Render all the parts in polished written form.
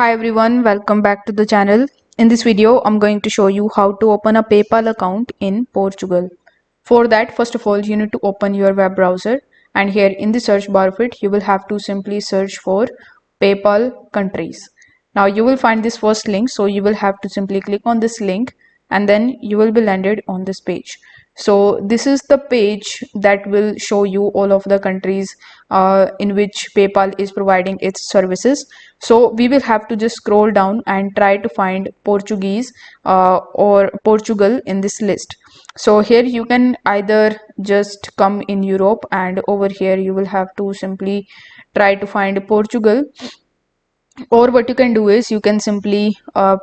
Hi everyone, welcome back to the channel. In this video, I'm going to show you how to open a PayPal account in Portugal. For that, first of all, you need to open your web browser, and here in the search bar of it, you will have to simply search for PayPal countries. Now you will find this first link, so you will have to simply click on this link and then you will be landed on this page. So this is the page that will show you all of the countries in which PayPal is providing its services. So we will have to just scroll down and try to find Portuguese or Portugal in this list. So here you can either just come in Europe, and over here you will have to simply try to find Portugal, or what you can do is you can simply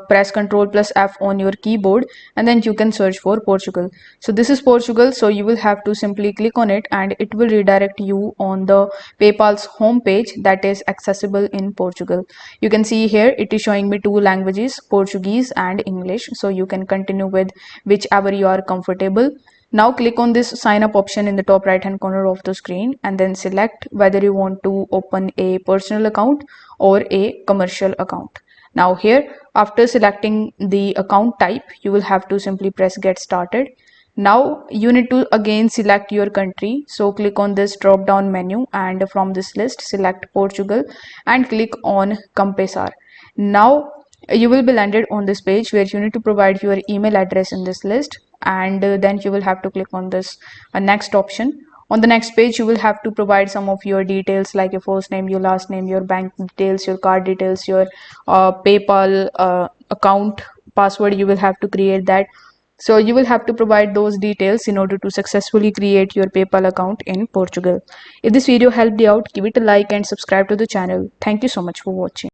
press Ctrl plus F on your keyboard and then you can search for Portugal. So this is Portugal, so you will have to simply click on it and it will redirect you on the PayPal's home page that is accessible in Portugal. You can see here it is showing me two languages, Portuguese and English, so you can continue with whichever you are comfortable. Now click on this sign up option in the top right hand corner of the screen and then select whether you want to open a personal account or a commercial account. Now here, after selecting the account type, you will have to simply press get started. Now you need to again select your country, so click on this drop down menu and from this list select Portugal and click on Compensar. Now you will be landed on this page where you need to provide your email address in this list, and then you will have to click on this next option. On the next page you will have to provide some of your details like your first name, your last name, your bank details, your card details, your PayPal account password. You will have to create that. So you will have to provide those details in order to successfully create your PayPal account in Portugal. If this video helped you out, give it a like and subscribe to the channel. Thank you so much for watching.